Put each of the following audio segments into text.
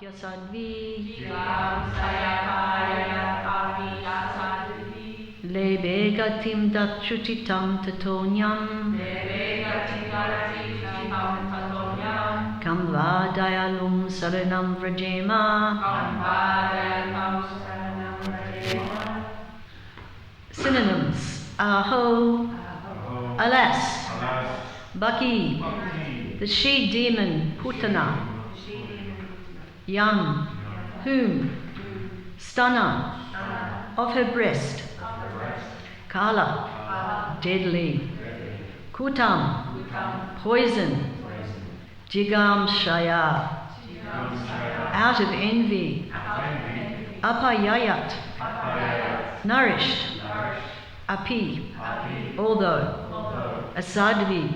Yapyasadvi Lebe gatim datchutitam tatonyam Kam va dayalum saranam vrajema. Synonyms: aho, alas, baki, the she demon Putana, young, whom, stana, of her breast, kala, deadly, kutam, poison, jigam shaya, out of envy, apayayat, nourished, api, although, asadvi,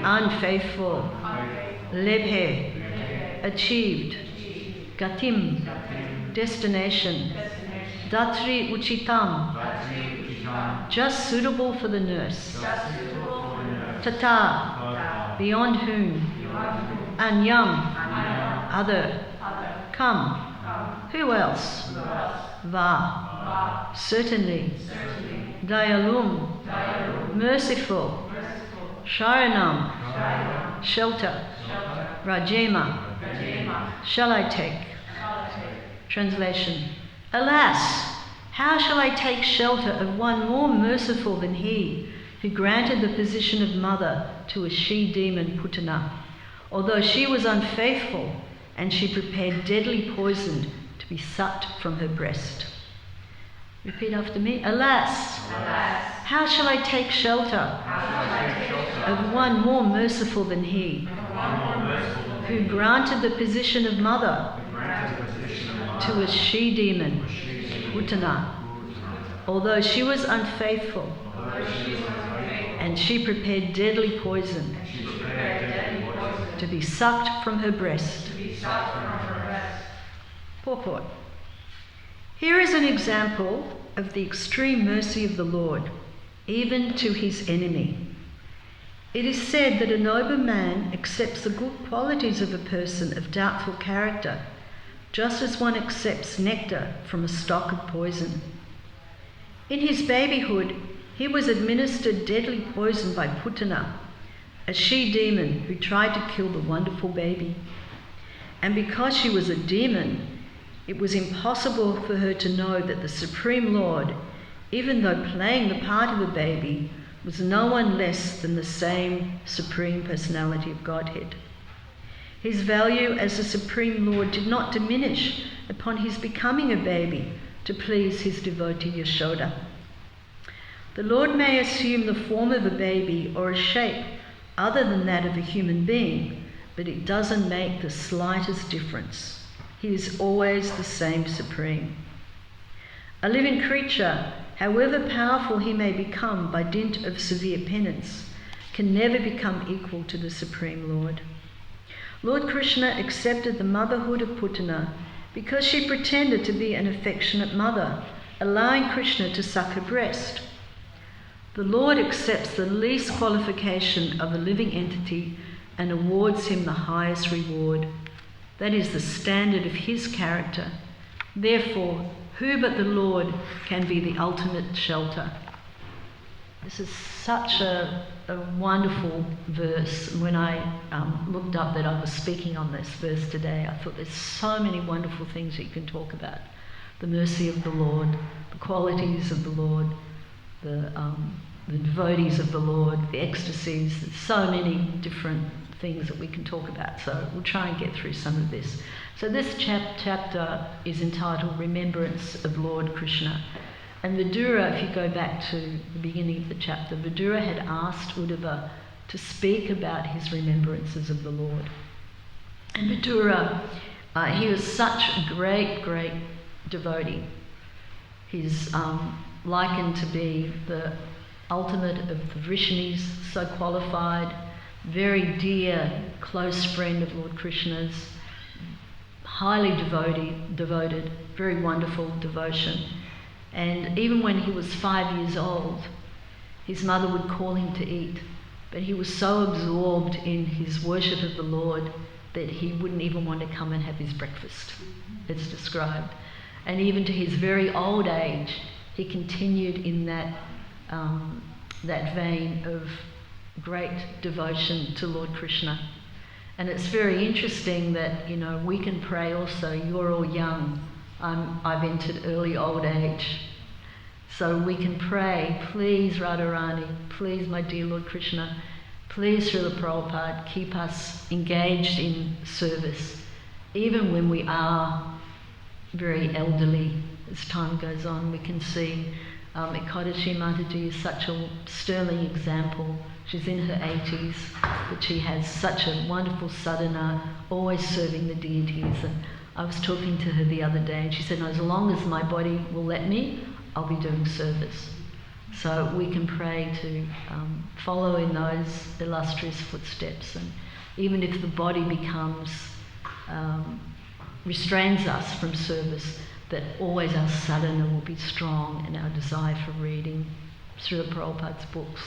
unfaithful, lebhe, achieved, gatim, destination, datri uchitam, just suitable for the nurse, tata, beyond whom, anyam, other, come, who else, va, certainly, dayalum, merciful, sharanam, shelter, rajema, shall I take. Translation: alas, how shall I take shelter of one more merciful than he, who granted the position of mother to a she-demon Putana, although she was unfaithful and she prepared deadly poison to be sucked from her breast. Repeat after me. Alas, how shall I take shelter of one more merciful than he, who granted the position of mother to a she-demon Putana, although she was unfaithful and she prepared deadly poison to be sucked from her breast. Purport. Here is an example of the extreme mercy of the Lord, even to his enemy. It is said that a noble man accepts the good qualities of a person of doubtful character, just as one accepts nectar from a stock of poison. In his babyhood, he was administered deadly poison by Putana, a she-demon who tried to kill the wonderful baby. And because she was a demon, it was impossible for her to know that the Supreme Lord, even though playing the part of a baby, was no one less than the same Supreme Personality of Godhead. His value as the Supreme Lord did not diminish upon his becoming a baby to please his devotee Yashoda. The Lord may assume the form of a baby or a shape other than that of a human being, but it doesn't make the slightest difference. He is always the same Supreme. A living creature, however powerful he may become by dint of severe penance, can never become equal to the Supreme Lord. Lord Krishna accepted the motherhood of Putana because she pretended to be an affectionate mother, allowing Krishna to suck her breast. The Lord accepts the least qualification of a living entity and awards him the highest reward. That is the standard of his character. Therefore, who but the Lord can be the ultimate shelter? This is such a wonderful verse. When I looked up that I was speaking on this verse today, I thought there's so many wonderful things that you can talk about. The mercy of the Lord, the qualities of the Lord, the devotees of the Lord, the ecstasies. There's so many different things that we can talk about. So we'll try and get through some of this. So this chapter is entitled Remembrance of Lord Krishna. And Vidura, if you go back to the beginning of the chapter, Vidura had asked Uddhava to speak about his remembrances of the Lord. And Vidura, he was such a great, great devotee. He's likened to be the ultimate of the Vrishnis, so qualified, very dear, close friend of Lord Krishna's, highly devoted, very wonderful devotion. And even when he was 5 years old, his mother would call him to eat, but he was so absorbed in his worship of the Lord that he wouldn't even want to come and have his breakfast, it's described. And even to his very old age, he continued in that vein of great devotion to Lord Krishna. And it's very interesting that, you know, we can pray also, you're all young, I've entered early old age. So we can pray, please Radharani, please my dear Lord Krishna, please Srila Prabhupada, keep us engaged in service, even when we are very elderly. As time goes on, we can see Ekadashi Mataji is such a sterling example. She's in her 80s, but she has such a wonderful sadhana, always serving the deities. And I was talking to her the other day, and she said, no, as long as my body will let me, I'll be doing service. So we can pray to follow in those illustrious footsteps. And even if the body becomes, restrains us from service, that always our sadhana will be strong and our desire for reading Srila Prabhupada's books.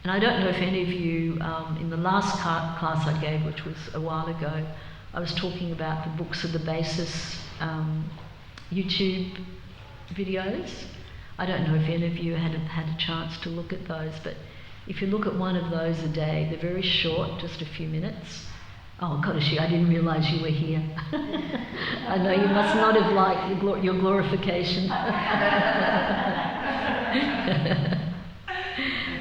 And I don't know if any of you, in the last class I gave, which was a while ago, I was talking about the Books of the Basis YouTube videos. I don't know if any of you had a chance to look at those, but if you look at one of those a day, they're very short, just a few minutes. Oh, Kodashi, I didn't realise you were here. I know you must not have liked your glorification.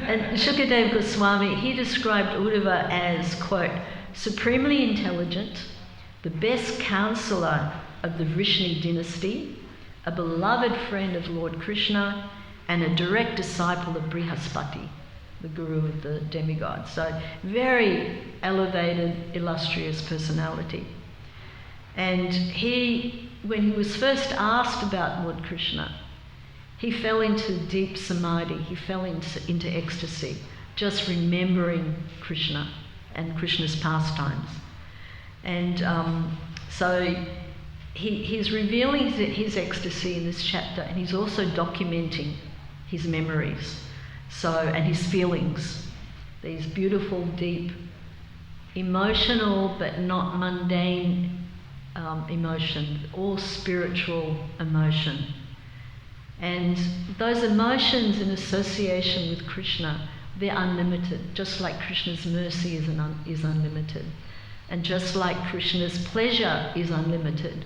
And Shukadev Goswami, he described Uddhava as, quote, supremely intelligent, the best counsellor of the Vrishni dynasty, a beloved friend of Lord Krishna, and a direct disciple of Brihaspati, the guru of the demigod. So very elevated, illustrious personality. And he, when he was first asked about Lord Krishna, he fell into deep samadhi, he fell into ecstasy, just remembering Krishna and Krishna's pastimes. And so he's revealing his ecstasy in this chapter, and he's also documenting his memories, and his feelings, these beautiful, deep, emotional but not mundane emotion, all spiritual emotion. And those emotions in association with Krishna, they're unlimited, just like Krishna's mercy is unlimited. And just like Krishna's pleasure is unlimited.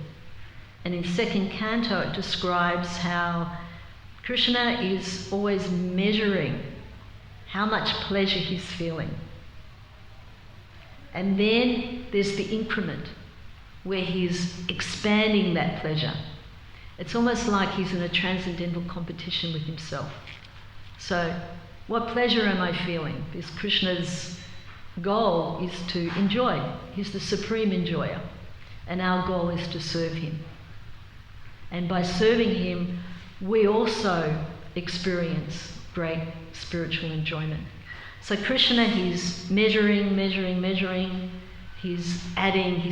And in second canto it describes how Krishna is always measuring how much pleasure he's feeling. And then there's the increment where he's expanding that pleasure. It's almost like he's in a transcendental competition with himself. So, what pleasure am I feeling? Because Krishna's goal is to enjoy. He's the supreme enjoyer. And our goal is to serve him. And by serving him, we also experience great spiritual enjoyment. So Krishna, he's measuring, he's adding,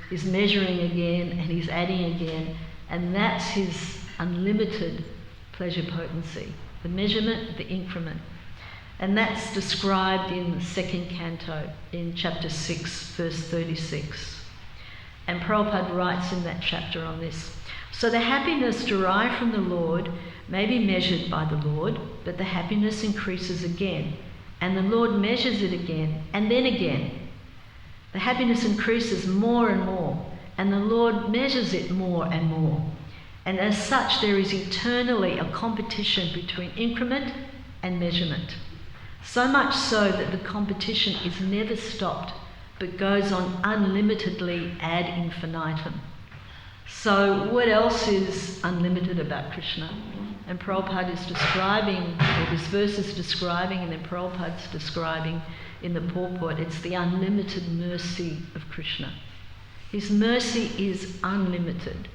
he's measuring again, and he's adding again, and that's his unlimited pleasure potency. The measurement, the increment. And that's described in the second canto, in chapter 6, verse 36. And Prabhupada writes in that chapter on this. So the happiness derived from the Lord may be measured by the Lord, but the happiness increases again, and the Lord measures it again, and then again. The happiness increases more and more, and the Lord measures it more and more. And as such, there is eternally a competition between increment and measurement. So much so that the competition is never stopped, but goes on unlimitedly ad infinitum. So what else is unlimited about Krishna? And Prabhupada is describing, or this verse is describing, and then Prabhupada's describing in the purport, it's the unlimited mercy of Krishna. His mercy is unlimited.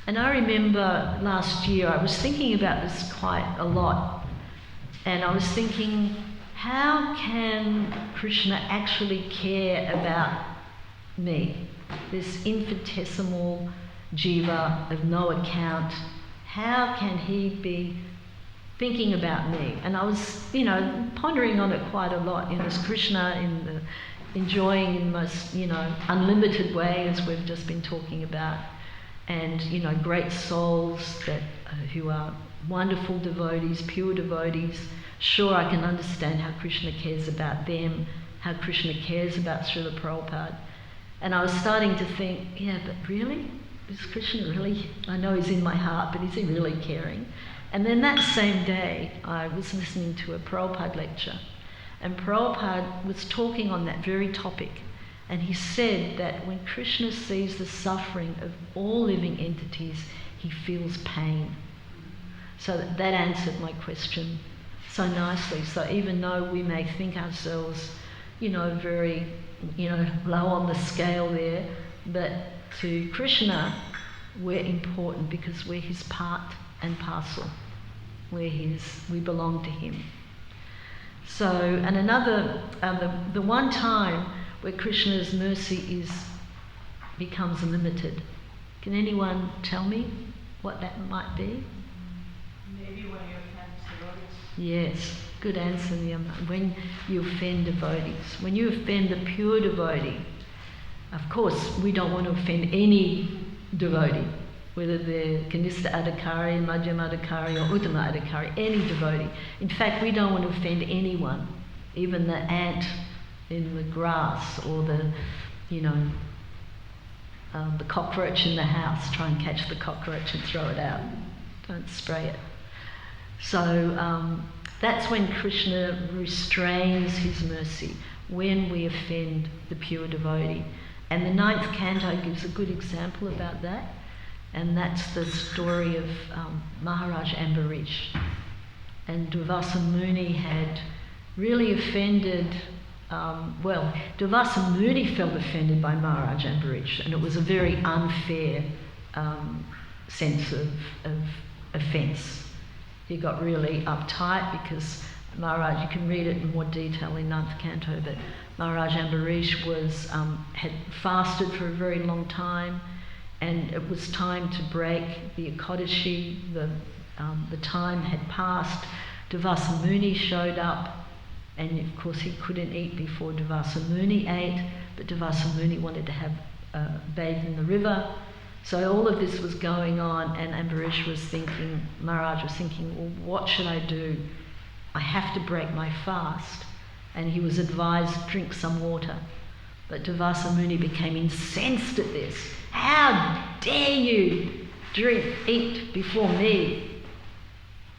And I remember last year, I was thinking about this quite a lot. And I was thinking, how can Krishna actually care about me? This infinitesimal jiva of no account. How can he be thinking about me? And I was, pondering on it quite a lot. As Krishna in enjoying in the most, unlimited way, as we've just been talking about. And, great souls that who are wonderful devotees, pure devotees. Sure, I can understand how Krishna cares about them, how Krishna cares about Srila Prabhupada. And I was starting to think, yeah, but really? Is Krishna really, I know he's in my heart, but is he really caring? And then that same day, I was listening to a Prabhupada lecture, and Prabhupada was talking on that very topic. And he said that when Krishna sees the suffering of all living entities, he feels pain. So that answered my question so nicely. So even though we may think ourselves, very, low on the scale there, but to Krishna, we're important because we're his part and parcel. We belong to him. So, and another, the one time where Krishna's mercy becomes limited. Can anyone tell me what that might be? Maybe when you offend devotees. Yes, good answer, Niyama. When you offend devotees. When you offend the pure devotee, of course, we don't want to offend any devotee, whether they're Kanista Adhikari, Madhyama Adhikari, or Uttama Adhikari, any devotee. In fact, we don't want to offend anyone, even the ant in the grass, or the cockroach in the house. Try and catch the cockroach and throw it out. Don't spray it. So that's when Krishna restrains his mercy, when we offend the pure devotee. And the 9th canto gives a good example about that, and that's the story of Maharaj Ambarish. And Durvasa Muni had really offended, Durvasa Muni felt offended by Maharaj Ambarish, and it was a very unfair sense of offence. He got really uptight because Maharaj, you can read it in more detail in 9th canto, but Maharaj Ambarish had fasted for a very long time, and it was time to break the Ekadashi. The time had passed. Durvasa Muni showed up, and of course he couldn't eat before Durvasa Muni ate, but Durvasa Muni wanted to have bathe in the river. So all of this was going on, and Ambarish was thinking, Maharaj was thinking, well, what should I do? I have to break my fast. And he was advised, drink some water. But Durvasa Muni became incensed at this. How dare you eat before me?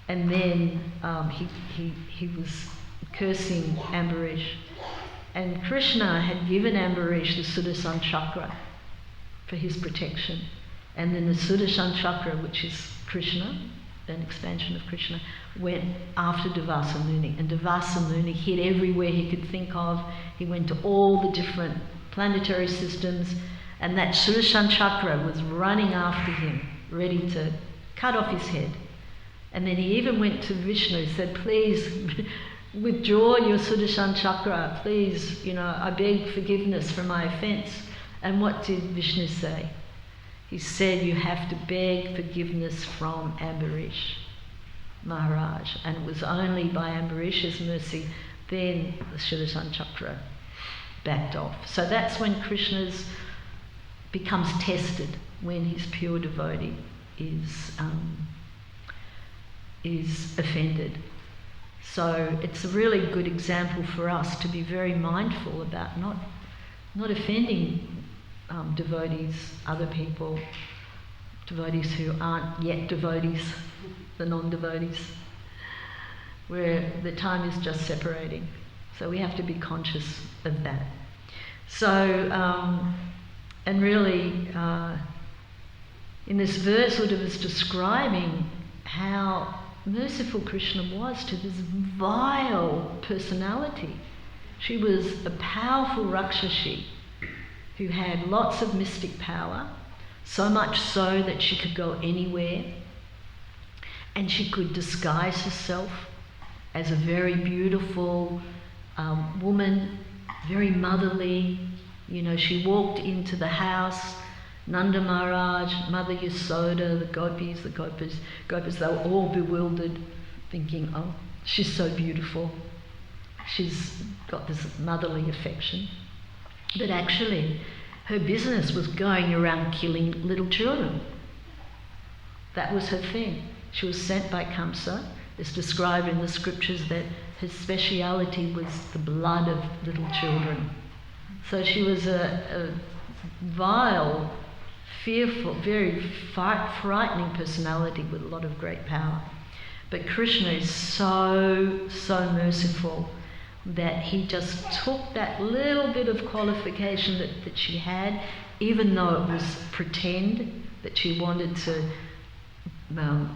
And then he was cursing Ambarish. And Krishna had given Ambarish the Sudarshan Chakra for his protection. And then the Sudarshan Chakra, which is Krishna, an expansion of Krishna, went after Durvasa Muni. And Durvasa Muni hid everywhere he could think of. He went to all the different planetary systems, and that Sudarshan Chakra was running after him, ready to cut off his head. And then he even went to Vishnu, said, please withdraw your Sudarshan Chakra, please, I beg forgiveness for my offence. And what did Vishnu say? He said, you have to beg forgiveness from Ambarish Maharaj. And it was only by Ambarish's mercy then the Sudarshan Chakra backed off. So that's when Krishna becomes tested, when his pure devotee is offended. So it's a really good example for us to be very mindful about not offending devotees, other people, devotees who aren't yet devotees, the non-devotees, where the time is just separating. So we have to be conscious of that. So, and really, in this verse, Uddhava was describing how merciful Krishna was to this vile personality. She was a powerful Rakshasi who had lots of mystic power, so much so that she could go anywhere, and she could disguise herself as a very beautiful woman, very motherly. She walked into the house, Nanda Maharaj, Mother Yasoda, the gopis, they were all bewildered, thinking, oh, she's so beautiful. She's got this motherly affection. But actually, her business was going around killing little children. That was her thing. She was sent by Kamsa. It's described in the scriptures that her speciality was the blood of little children. So she was a vile, fearful, very frightening personality with a lot of great power. But Krishna is so merciful that he just took that little bit of qualification that she had, even though it was pretend that she wanted to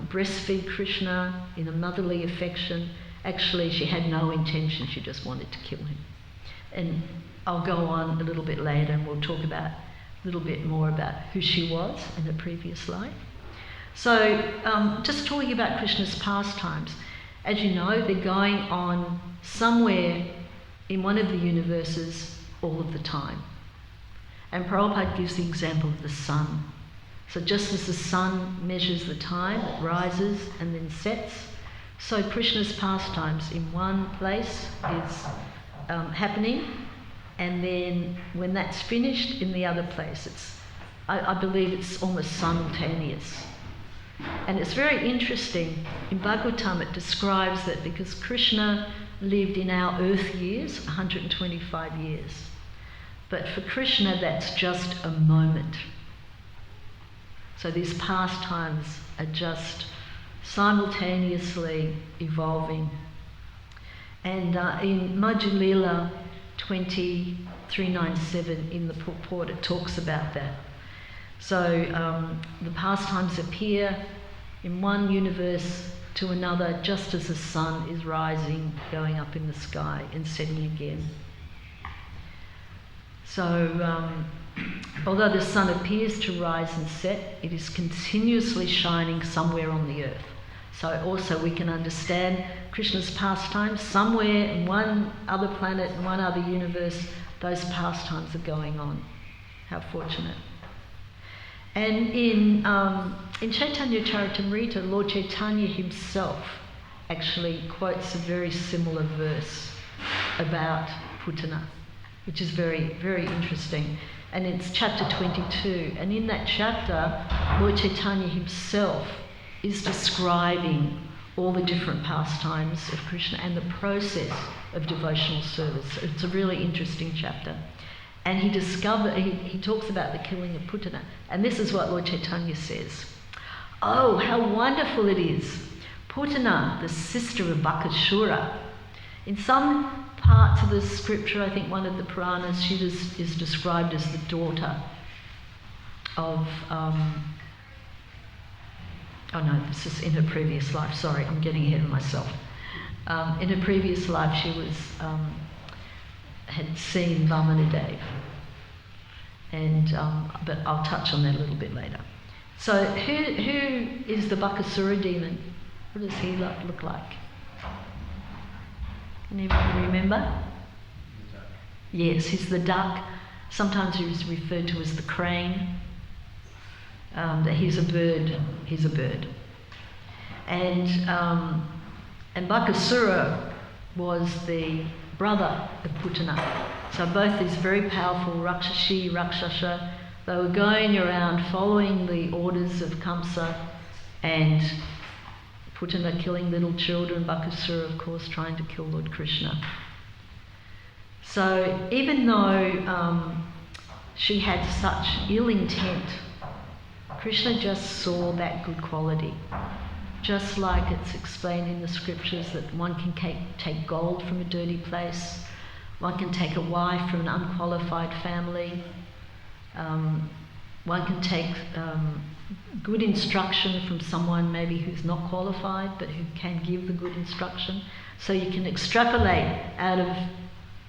breastfeed Krishna in a motherly affection. Actually, she had no intention, she just wanted to kill him. And I'll go on a little bit later and we'll talk about a little bit more about who she was in her previous life. So, just talking about Krishna's pastimes, as you know, they're going on somewhere in one of the universes all of the time. And Prabhupada gives the example of the sun. So just as the sun measures the time, it rises and then sets, so Krishna's pastimes in one place is happening, and then when that's finished in the other place, I believe it's almost simultaneous. And it's very interesting. In Bhagavatam it describes that because Krishna lived in our earth years, 125 years, but for Krishna that's just a moment. So these pastimes are just simultaneously evolving. And in Majjhila 2397 in the purport it talks about that. So the pastimes appear in one universe to another just as the sun is rising, going up in the sky and setting again. So although the sun appears to rise and set, it is continuously shining somewhere on the earth. So also we can understand Krishna's pastimes somewhere in one other planet, in one other universe, those pastimes are going on. How fortunate. And in Chaitanya Charitamrita, Lord Chaitanya himself actually quotes a very similar verse about Putana, which is very, very interesting. And it's chapter 22. And in that chapter, Lord Chaitanya himself is describing all the different pastimes of Krishna and the process of devotional service. It's a really interesting chapter. And he talks about the killing of Putana. And this is what Lord Chaitanya says. Oh, how wonderful it is. Putana, the sister of Bakasura. In some parts of the scripture, I think one of the Puranas, she is described as the daughter of... oh no, this is in her previous life. Sorry, I'm getting ahead of myself. In her previous life, she was... had seen Vamanadev, and but I'll touch on that a little bit later. So who is the Bakasura demon? What does he look like? Anybody remember? Yes, he's the duck. Sometimes he's referred to as the crane. That he's a bird. He's a bird. And Bakasura was the brother of Putana. So both these very powerful Rakshasa, they were going around following the orders of Kamsa, and Putana killing little children, Bakasura of course trying to kill Lord Krishna. So even though she had such ill intent, Krishna just saw that good quality. Just like it's explained in the scriptures that one can take gold from a dirty place, one can take a wife from an unqualified family, one can take good instruction from someone maybe who's not qualified but who can give the good instruction. So you can extrapolate out of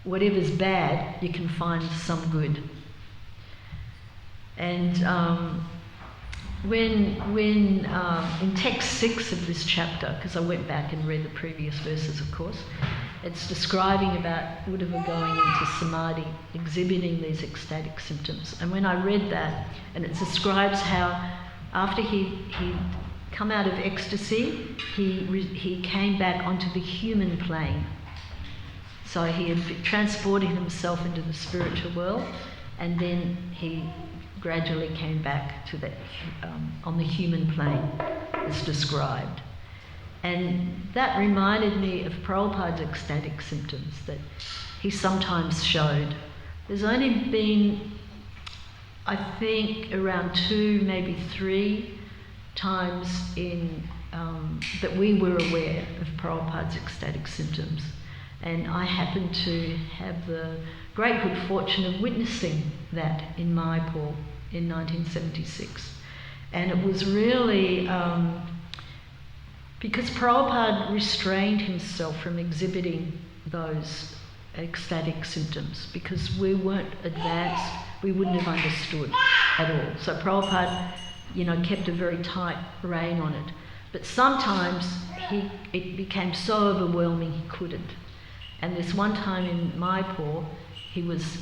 whatever's bad, you can find some good. And when in text 6 of this chapter, because I went back and read the previous verses of course, it's describing about Uddhava going into samadhi, exhibiting these ecstatic symptoms. And when I read that, and it describes how after he'd come out of ecstasy, he came back onto the human plane. So he had transported himself into the spiritual world, and then he gradually came back to that on the human plane as described. And that reminded me of Prabhupada's ecstatic symptoms that he sometimes showed. There's only been, I think, around 2, maybe 3 times in that we were aware of Prabhupada's ecstatic symptoms. And I happened to have the great good fortune of witnessing that in Mayapur in 1976. And it was really because Prabhupada restrained himself from exhibiting those ecstatic symptoms because we weren't advanced, we wouldn't have understood at all. So Prabhupada, kept a very tight rein on it. But sometimes it became so overwhelming he couldn't. And this one time in Mayapur, he was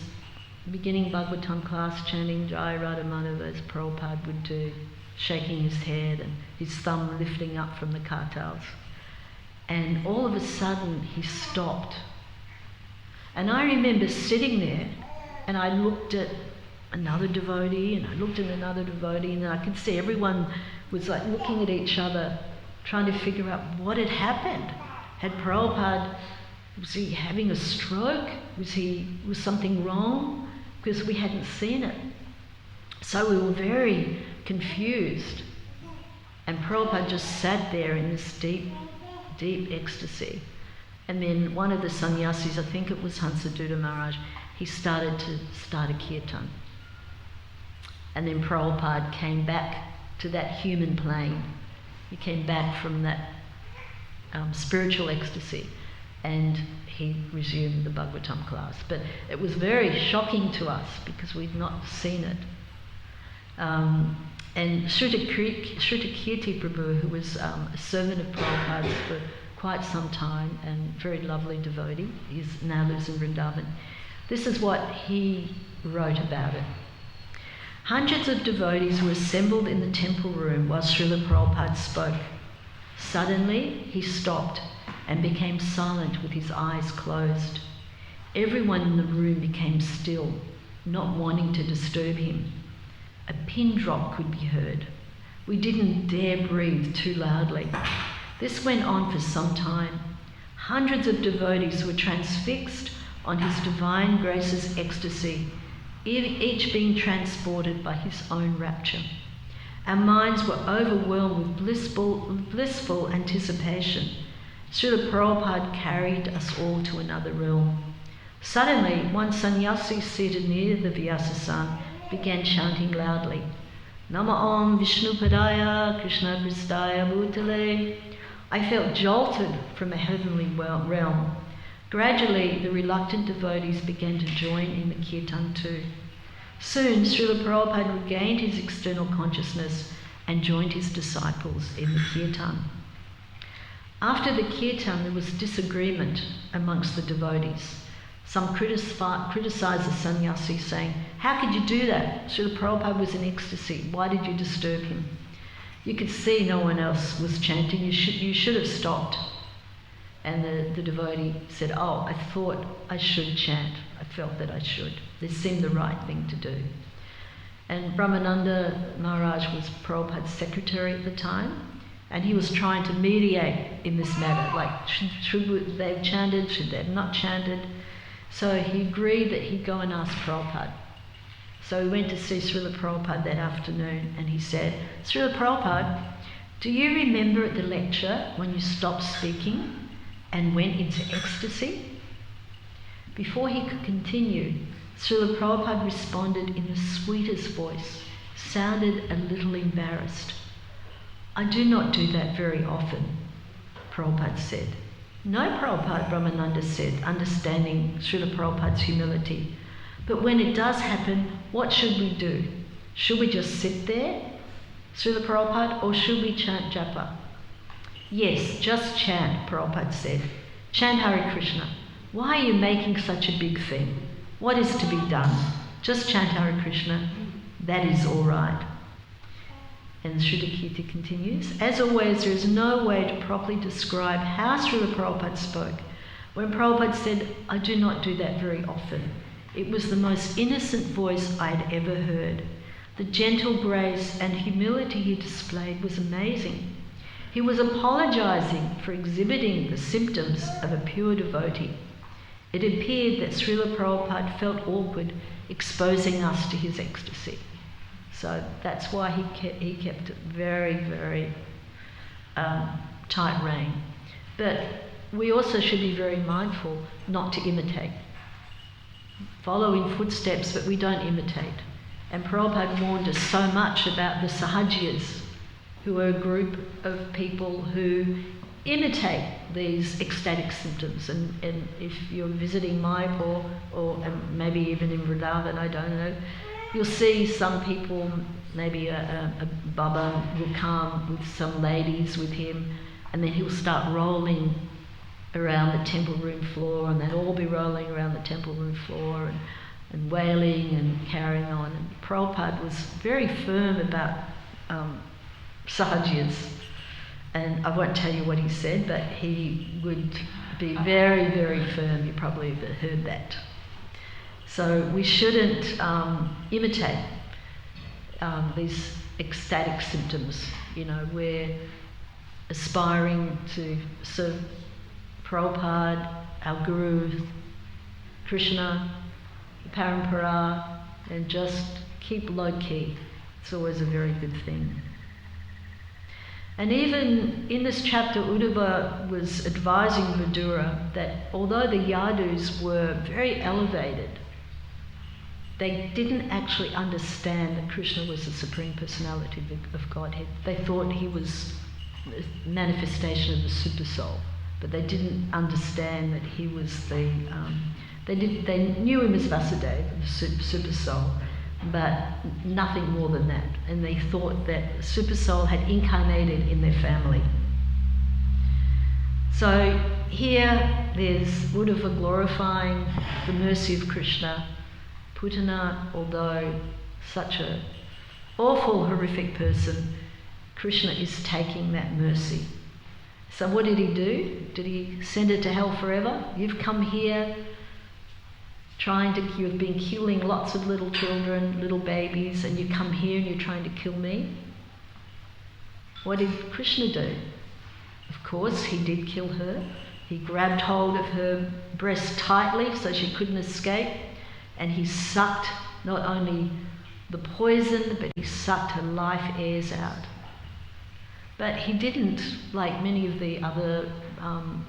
beginning Bhagavatam class, chanting Jai Radha Madhava as Prabhupada would do, shaking his head and his thumb lifting up from the kartals. And all of a sudden he stopped. And I remember sitting there and I looked at another devotee and I looked at another devotee, and I could see everyone was like looking at each other, trying to figure out what had happened. Had Prabhupada, was he having a stroke? Was something wrong? Because we hadn't seen it. So we were very confused. And Prabhupada just sat there in this deep, deep ecstasy. And then one of the sannyasis, I think it was Hansaduta Maharaj, he started to start a kirtan. And then Prabhupada came back to that human plane. He came back from that spiritual ecstasy, and he resumed the Bhagavatam class. But it was very shocking to us because we'd not seen it. And Shrutakirti Prabhu, who was a servant of Prabhupada's for quite some time and very lovely devotee, he now lives in Vrindavan. This is what he wrote about it. Hundreds of devotees were assembled in the temple room while Srila Prabhupada spoke. Suddenly, he stopped and became silent with his eyes closed. Everyone in the room became still, not wanting to disturb him. A pin drop could be heard. We didn't dare breathe too loudly. This went on for some time. Hundreds of devotees were transfixed on his divine grace's ecstasy, each being transported by his own rapture. Our minds were overwhelmed with blissful anticipation. Srila Prabhupada carried us all to another realm. Suddenly, one sannyasi seated near the Vyasasana began chanting loudly, Nama Om Vishnupadaya Krishna Pristaya Bhutale. I felt jolted from a heavenly realm. Gradually, the reluctant devotees began to join in the kirtan too. Soon, Srila Prabhupada regained his external consciousness and joined his disciples in the kirtan. After the kirtan, there was disagreement amongst the devotees. Some criticised the sannyasi, saying, how could you do that? Srila Prabhupada was in ecstasy. Why did you disturb him? You could see no one else was chanting. You should have stopped. And the devotee said, oh, I thought I should chant. I felt that I should. This seemed the right thing to do. And Brahmananda Maharaj was Prabhupada's secretary at the time, and he was trying to mediate in this matter, like should they have chanted, should they have not chanted. So he agreed that he'd go and ask Prabhupada. So he went to see Srila Prabhupada that afternoon, and he said, Srila Prabhupada, do you remember at the lecture when you stopped speaking and went into ecstasy? Before he could continue, Srila Prabhupada responded in the sweetest voice, sounded a little embarrassed. I do not do that very often, Prabhupada said. No, Prabhupada, Brahmananda said, understanding Srila Prabhupada's humility. But when it does happen, what should we do? Should we just sit there, Srila Prabhupada, or should we chant japa? Yes, just chant, Prabhupada said. Chant Hare Krishna. Why are you making such a big thing? What is to be done? Just chant Hare Krishna. That is all right. And Shrutakirti continues, as always, there is no way to properly describe how Srila Prabhupada spoke, When Prabhupada said, I do not do that very often, it was the most innocent voice I had ever heard. The gentle grace and humility he displayed was amazing. He was apologizing for exhibiting the symptoms of a pure devotee. It appeared that Srila Prabhupada felt awkward exposing us to his ecstasy. So that's why he kept it very, very tight rein. But we also should be very mindful not to imitate. Follow in footsteps, but we don't imitate. And Prabhupada warned us so much about the Sahajiyas, who are a group of people who imitate these ecstatic symptoms. And if you're visiting Mayapur or maybe even in Vrindavan, I don't know, you'll see some people, maybe a Baba will come with some ladies with him, and then he'll start rolling around the temple room floor, and they'll all be rolling around the temple room floor and wailing and carrying on. And Prabhupada was very firm about Sahajiyas. And I won't tell you what he said, but he would be very, very firm. You probably have heard that. So we shouldn't imitate these ecstatic symptoms. You know, we're aspiring to serve Prabhupada, our Guru, Krishna, the Parampara, and just keep low key. It's always a very good thing. And even in this chapter, Uddhava was advising Vidura that although the Yadus were very elevated, they didn't actually understand that Krishna was the Supreme Personality of Godhead. They thought he was a manifestation of the Super Soul, but they didn't understand that he was the... They knew him as Vasudeva, the Super Soul, but nothing more than that. And they thought that Super Soul had incarnated in their family. So here there's Uddhava glorifying the mercy of Krishna. Putana, although such an awful, horrific person, Krishna is taking that mercy. So what did he do? Did he send her to hell forever? You've come here you've been killing lots of little children, little babies, and you come here and you're trying to kill me? What did Krishna do? Of course, he did kill her. He grabbed hold of her breast tightly so she couldn't escape, and he sucked not only the poison, but he sucked her life airs out. But he didn't, like many of the other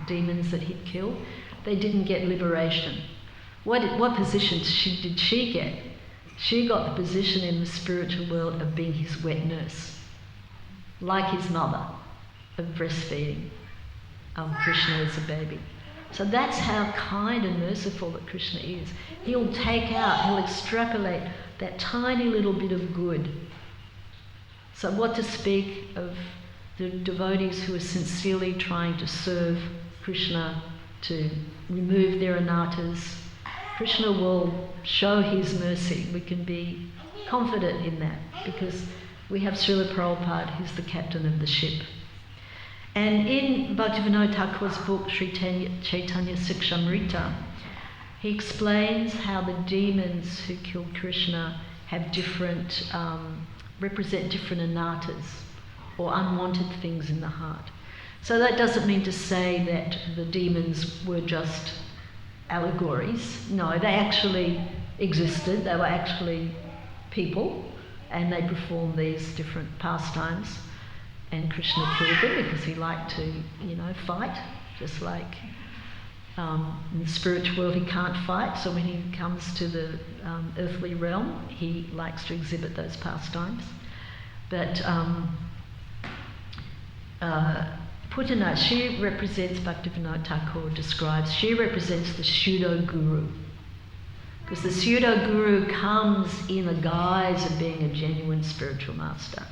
demons that he'd killed, they didn't get liberation. What position did she get? She got the position in the spiritual world of being his wet nurse, like his mother, of breastfeeding Krishna as a baby. So that's how kind and merciful that Krishna is. He'll extrapolate that tiny little bit of good. So what to speak of the devotees who are sincerely trying to serve Krishna, to remove their anarthas. Krishna will show his mercy. We can be confident in that because we have Srila Prabhupada, who's the captain of the ship. And in Bhaktivinoda Thakur's book, Sri Chaitanya Sikshamrita, he explains how the demons who killed Krishna have represent different anarthas or unwanted things in the heart. So that doesn't mean to say that the demons were just allegories. No, they actually existed. They were actually people, and they performed these different pastimes. And Krishna killed them because he liked to, fight. Just like in the spiritual world he can't fight, so when he comes to the earthly realm, he likes to exhibit those pastimes. But Putana, she represents, Bhaktivinoda Thakur describes, she represents the pseudo guru. Because the pseudo guru comes in the guise of being a genuine spiritual master.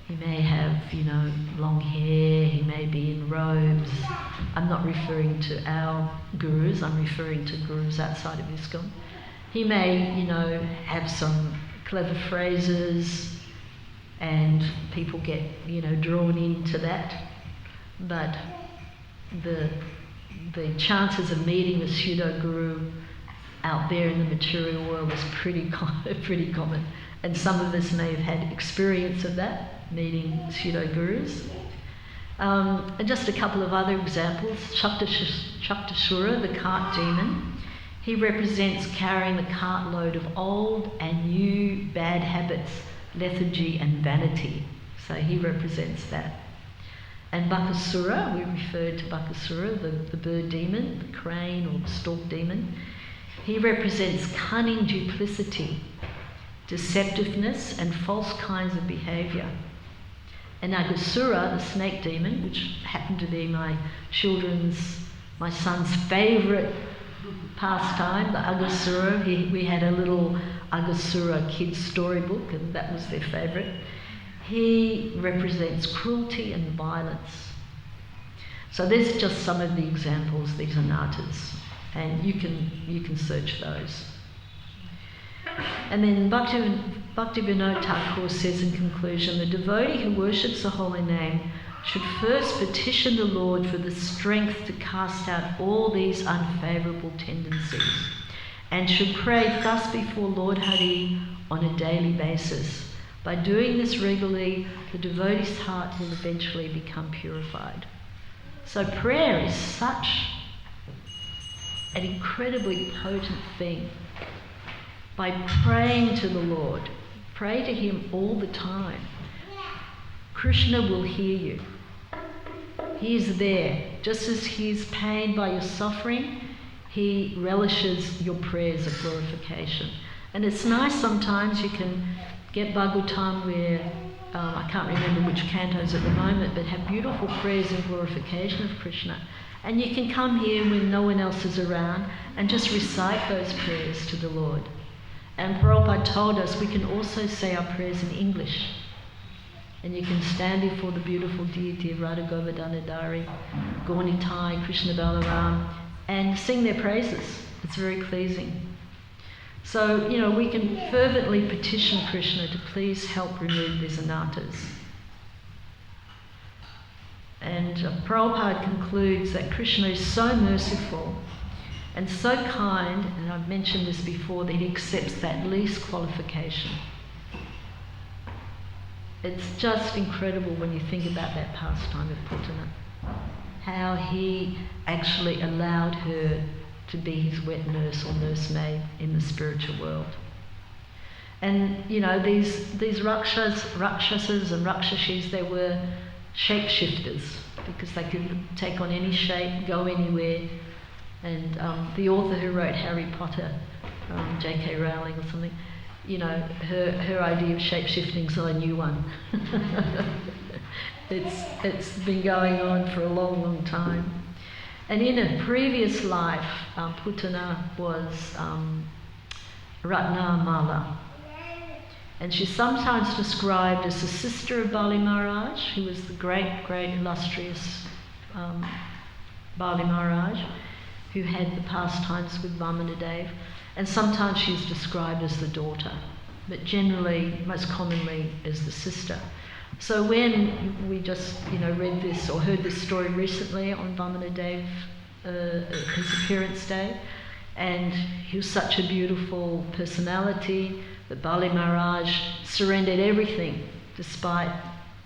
He may have, long hair, he may be in robes. I'm not referring to our gurus, I'm referring to gurus outside of ISKCON. He may, have some clever phrases, and people get, drawn into that. But the the chances of meeting a pseudo guru out there in the material world is pretty common. And some of us may have had experience of that, meeting pseudo gurus. And just a couple of other examples. Shaktasura, the cart demon, he represents carrying the cartload of old and new bad habits, lethargy and vanity. So he represents that. And Bakasura, we referred to Bakasura, the bird demon, the crane or the stork demon. He represents cunning duplicity, deceptiveness and false kinds of behaviour. And Aghasura, the snake demon, which happened to be my son's favourite pastime, the Aghasura. We had a little Aghasura kids storybook, and that was their favourite. He represents cruelty and violence. So there's just some of the examples, these anartas, and you can search those. And then Bhaktivinoda Thakur says in conclusion, the devotee who worships the holy name should first petition the Lord for the strength to cast out all these unfavourable tendencies, and should pray thus before Lord Hari on a daily basis. By doing this regularly, the devotee's heart will eventually become purified. So prayer is such an incredibly potent thing. By praying to the Lord, pray to him all the time, Krishna will hear you. He is there. Just as he is pained by your suffering, he relishes your prayers of glorification. And it's nice sometimes, you can get Bhagavatam where, I can't remember which cantos at the moment, but have beautiful prayers in glorification of Krishna. And you can come here when no one else is around and just recite those prayers to the Lord. And Prabhupada told us we can also say our prayers in English. And you can stand before the beautiful deity of Radha Govardhana Dari, Gaunitai, Krishna Balaram, and sing their praises. It's very pleasing. So, we can fervently petition Krishna to please help remove these anartas. And Prabhupada concludes that Krishna is so merciful and so kind, and I've mentioned this before, that he accepts that least qualification. It's just incredible when you think about that pastime of Putana, how he actually allowed her to be his wet nurse or nursemaid in the spiritual world. And these Rakshasas and Rakshashis, they were shapeshifters because they could take on any shape, go anywhere. And the author who wrote Harry Potter, J.K. Rowling or something, her idea of shape-shifting is a new one. It's been going on for a long, long time. And in a previous life, Putana was Ratnamala. And she's sometimes described as the sister of Bali Maharaj, who was the great, great illustrious Bali Maharaj, who had the pastimes with Vamanadev. And sometimes she's described as the daughter, but generally, most commonly, as the sister. So when we just, read this or heard this story recently on Vamanadev, his appearance day, and he was such a beautiful personality that Bali Maharaj surrendered everything, despite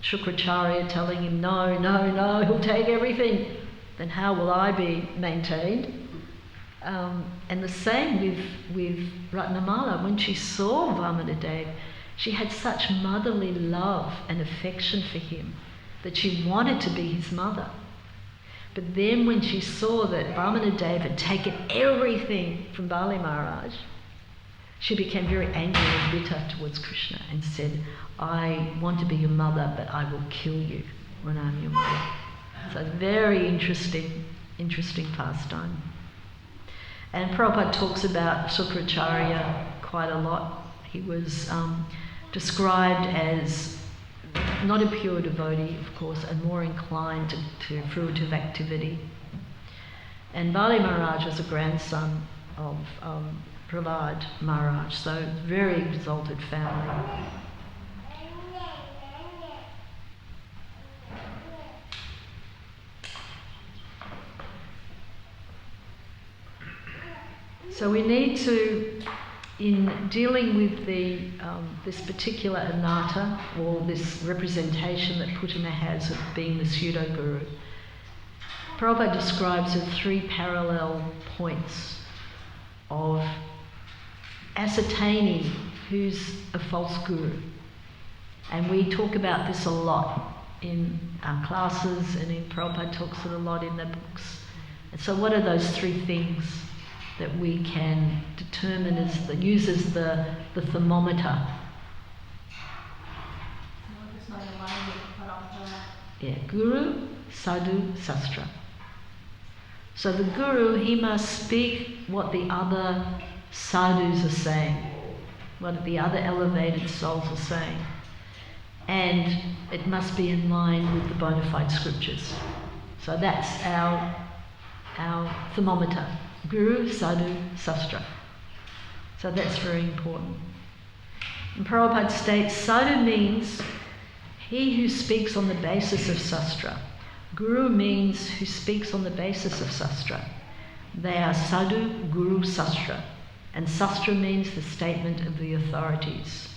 Shukracharya telling him, no, he'll take everything. Then how will I be maintained? And the same with Ratnamala. When she saw Vamanadev, she had such motherly love and affection for him that she wanted to be his mother. But then when she saw that Vamanadev had taken everything from Bali Maharaj, she became very angry and bitter towards Krishna and said, I want to be your mother, but I will kill you when I'm your mother. So it's very interesting pastime. And Prabhupada talks about Shukracharya quite a lot. He was described as not a pure devotee, of course, and more inclined to fruitive activity. And Bali Maharaj was a grandson of Prahlad Maharaj, so very exalted family. So we need to, in dealing with this particular anatta, or this representation that Putana has of being the pseudo-guru, Prabhupada describes the 3 parallel points of ascertaining who's a false guru. And we talk about this a lot in our classes, and in Prabhupada talks it a lot in the books. And so what are those 3 things that we can determine uses the thermometer? Yeah, Guru, Sadhu, Sastra. So the Guru, he must speak what the other sadhus are saying, what the other elevated souls are saying. And it must be in line with the bona fide scriptures. So that's our thermometer. Guru, Sadhu, Sastra. So that's very important. And Prabhupada states, Sadhu means he who speaks on the basis of Sastra. Guru means who speaks on the basis of Sastra. They are Sadhu, Guru, Sastra. And Sastra means the statement of the authorities.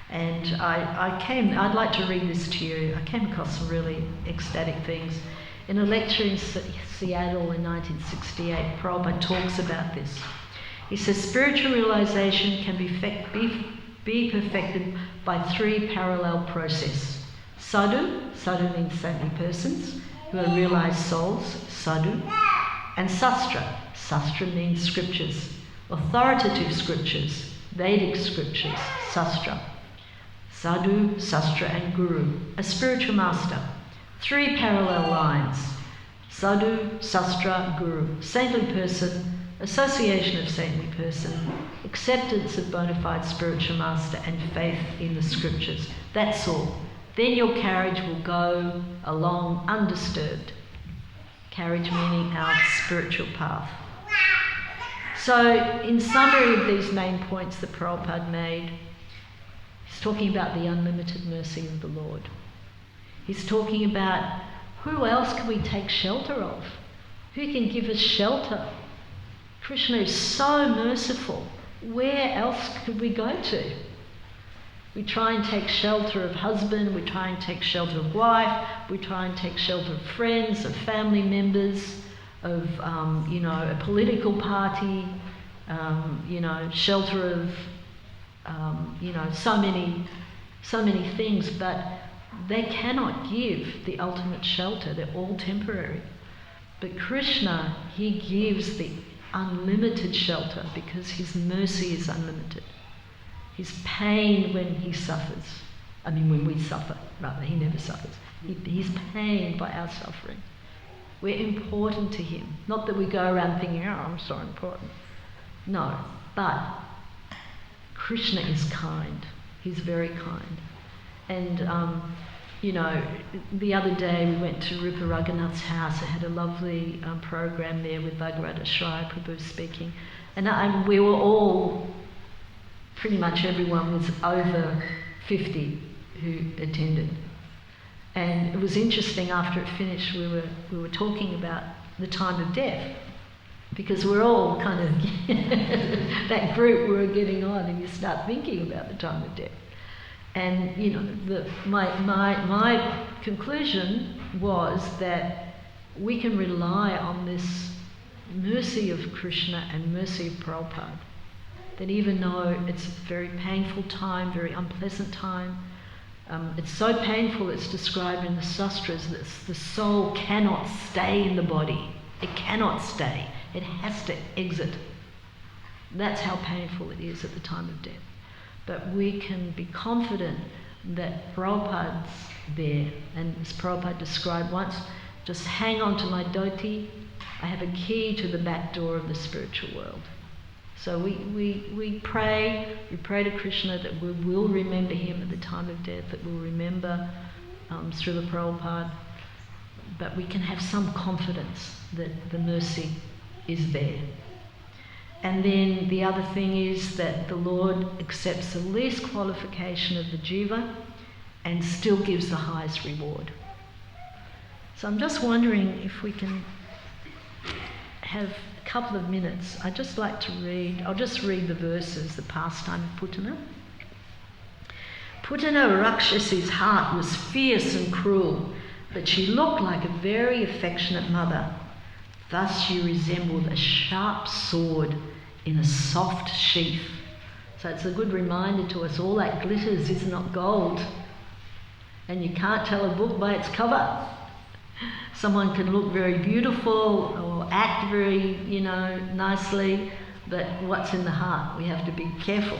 And I'd like to read this to you. I came across some really ecstatic things. In a lecture in Seattle in 1968, Prabhupada talks about this. He says, spiritual realization can be perfected by 3 parallel processes. Sadhu means saintly persons who are realized souls, sadhu. And Sastra means scriptures, authoritative scriptures, Vedic scriptures, Sastra. Sadhu, Sastra and Guru, a spiritual master. 3 parallel lines. Sadhu, Sastra, Guru, saintly person, association of saintly person, acceptance of bona fide spiritual master, and faith in the scriptures. That's all. Then your carriage will go along undisturbed. Carriage meaning our spiritual path. So, in summary of these main points that Prabhupada made, he's talking about the unlimited mercy of the Lord. He's talking about who else can we take shelter of? Who can give us shelter? Krishna is so merciful. Where else could we go to? We try and take shelter of husband, we try and take shelter of wife, we try and take shelter of friends, of family members, of a political party, shelter of so many things, but they cannot give the ultimate shelter. They're all temporary. But Krishna, he gives the unlimited shelter because his mercy is unlimited. His pain when he suffers, when we suffer, rather, he never suffers. He's pained by our suffering. We're important to him. Not that we go around thinking, oh, I'm so important. No, but Krishna is kind. He's very kind. And, the other day we went to Rupa Raghunath's house. I had a lovely program there with Bhagavata Shraya Prabhu speaking. And we were all, pretty much everyone was over 50 who attended. And it was interesting, after it finished, we were talking about the time of death, because we're all kind of, that group we were getting on, and you start thinking about the time of death. And, my conclusion was that we can rely on this mercy of Krishna and mercy of Prabhupada. That even though it's a very painful time, very unpleasant time, it's so painful it's described in the sastras that the soul cannot stay in the body. It cannot stay. It has to exit. That's how painful it is at the time of death. But we can be confident that Prabhupada's there. And as Prabhupada described once, just hang on to my dhoti. I have a key to the back door of the spiritual world. So we pray to Krishna that we will remember him at the time of death, that we'll remember Srila Prabhupada, but we can have some confidence that the mercy is there. And then the other thing is that the Lord accepts the least qualification of the jiva and still gives the highest reward. So I'm just wondering if we can have a couple of minutes, I'd just like to read, I'll just read the verses, the pastime of Putana. Putana Rakshasi's heart was fierce and cruel, but she looked like a very affectionate mother. Thus she resembled a sharp sword in a soft sheath. So it's a good reminder to us, all that glitters is not gold. And you can't tell a book by its cover. Someone can look very beautiful or act very, nicely, but what's in the heart? We have to be careful.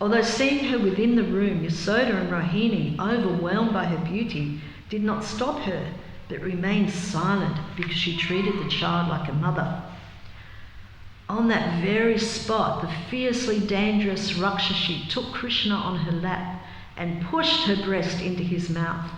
Although seeing her within the room, Yasoda and Rohini, overwhelmed by her beauty, did not stop her, but remained silent because she treated the child like a mother. On that very spot, the fiercely dangerous Rakshasi took Krishna on her lap and pushed her breast into his mouth.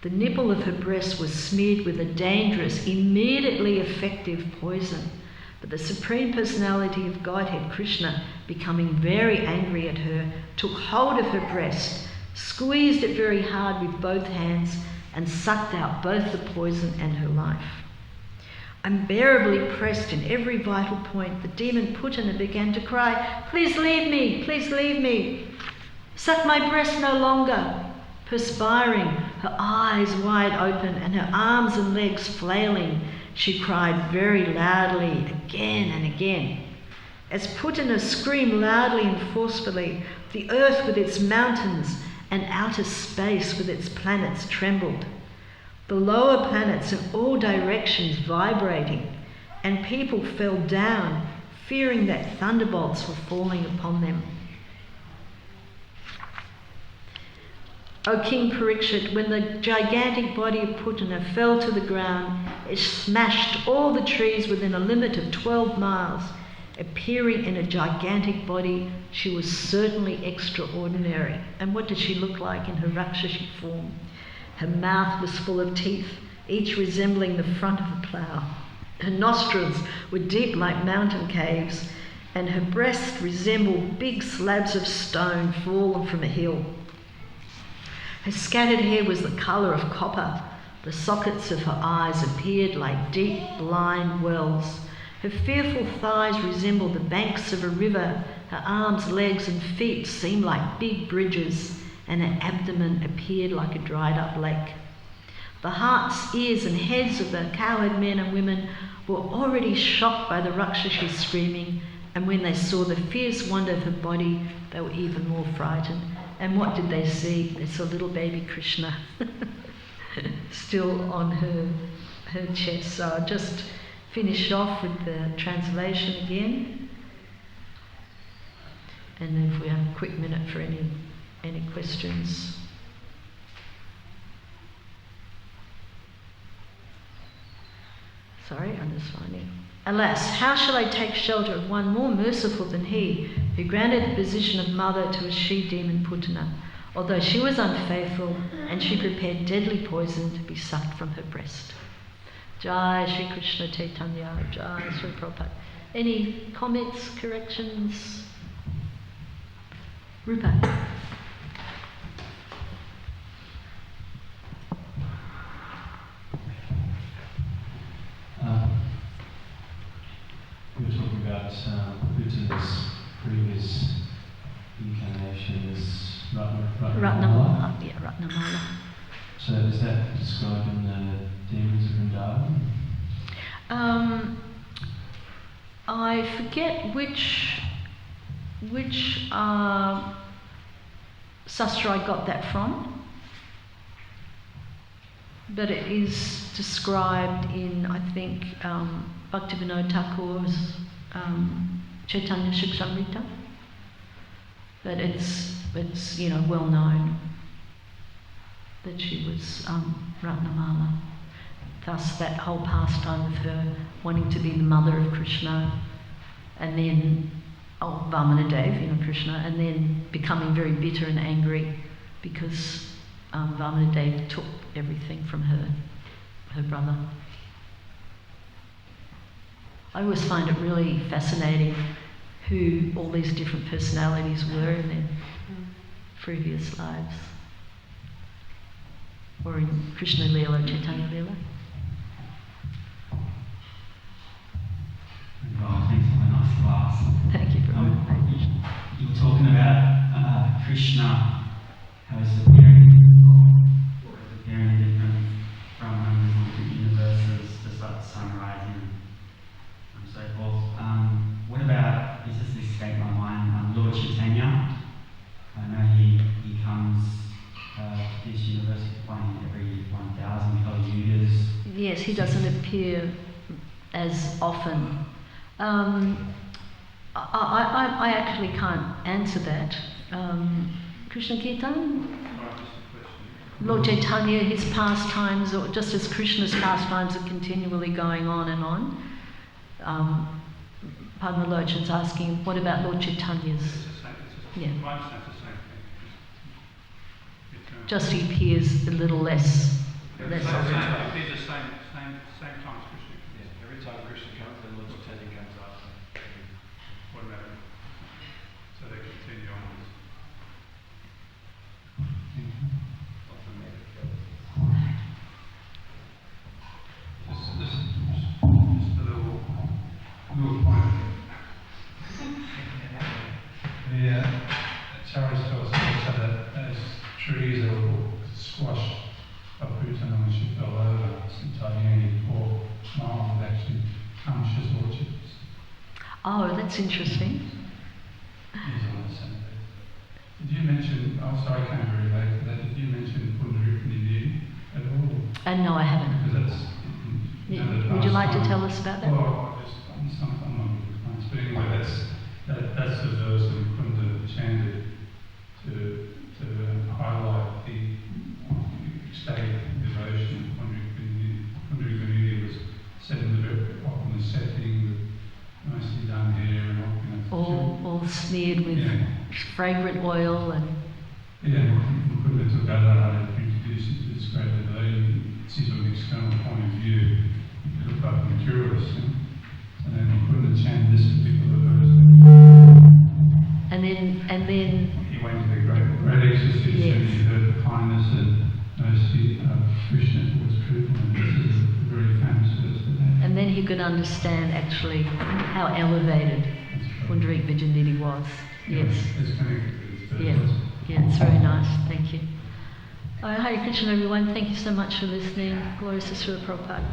The nipple of her breast was smeared with a dangerous, immediately effective poison. But the Supreme Personality of Godhead, Krishna, becoming very angry at her, took hold of her breast, squeezed it very hard with both hands, and sucked out both the poison and her life. Unbearably pressed in every vital point, the demon Putana began to cry, "Please leave me, please leave me. Suck my breast no longer." Perspiring, her eyes wide open and her arms and legs flailing, she cried very loudly again and again. As Putana screamed loudly and forcefully, the earth with its mountains and outer space with its planets trembled. The lower planets in all directions vibrating, and people fell down, fearing that thunderbolts were falling upon them. O King Parikshit, when the gigantic body of Putana fell to the ground, it smashed all the trees within a limit of 12 miles. Appearing in a gigantic body, she was certainly extraordinary. And what did she look like in her Rakshasi form? Her mouth was full of teeth, each resembling the front of a plough. Her nostrils were deep like mountain caves, and her breast resembled big slabs of stone fallen from a hill. Her scattered hair was the colour of copper. The sockets of her eyes appeared like deep, blind wells. Her fearful thighs resembled the banks of a river. Her arms, legs and feet seemed like big bridges, and her abdomen appeared like a dried-up lake. The hearts, ears and heads of the cowherd men and women were already shocked by the Rakshasi's screaming, and when they saw the fierce wonder of her body, they were even more frightened. And what did they see? They saw little baby Krishna still on her chest. So I'll just finish off with the translation again. And then if we have a quick minute for any questions. Sorry, I'm just finding. Alas, how shall I take shelter of one more merciful than he, who granted the position of mother to a she-demon Putana, although she was unfaithful and she prepared deadly poison to be sucked from her breast. Jai Shri Krishna Chaitanya, Jai Shri Prabhupada. Any comments, corrections? Rupa. We were talking about Putana's previous incarnation as Ratnamala. Yeah, Ratnamala. So is that described in the demons of Vrindavan? I forget which sastra I got that from, but it is described in, I think, Bhaktivinoda Thakur's Chaitanya Shikshamrita. But it's well known that she was Ratnamala. Thus, that whole pastime of her wanting to be the mother of Krishna, and then Vamanadev, Krishna, and then becoming very bitter and angry because Vamanadev took everything from her brother. I always find it really fascinating who all these different personalities were in their previous lives, or in Krishna Leela or Chaitanya Leela. Well, thanks for the nice class. Thank you, brother. You were talking about Krishna, how he's appearing different from different universes, just like the sun rising and so forth. What about, this has escaped my mind, Lord Chaitanya? I know he comes to this universe every 1,000 Kali-yugas. Yes, he doesn't appear as often. I actually can't answer that. Krishna Kirtan? Lord Chaitanya, his pastimes, or just as Krishna's pastimes are continually going on and on. Padmalochan's asking, what about Lord Chaitanya's? Yeah. Just he appears a little less. It'd be the same time as Krishna. Yeah, every time Krishna comes, then Lord Chaitanya comes after. Automatically. So they continue onwards. Just a little point. The Charles tells us also that as trees are squashed by Bhutan when she fell over, Santayani or Mom would actually Kamsha's orchards. Oh, that's interesting. Did you mention, oh sorry I came very late for that, did you mention Pundarikani at all? No, I haven't. Because that's... Would you like to tell us about that? Well, I'm not good at but anyway, that's the verse that Kunda chanted to highlight the ecstatic devotion of Pundarikani was set in the very popular setting with nicely done hair and all smeared with fragrant oil and... Yeah, Kunda took that out and introduced it to this great devotee. It sees from an external point of view. It looked like a materialist, and then he couldn't chant this particular verse. And then he went to the great exorcism, yes. And he heard the kindness and mercy of Krishna towards people, and this is a very famous verse for that. And then he could understand actually how elevated Pundarik Vijayanidhi was. Yes. It's connected to this verse. Yeah, it's very nice. Thank you. Hare Krishna, everyone. Thank you so much for listening. Glory to Srila Prabhupada.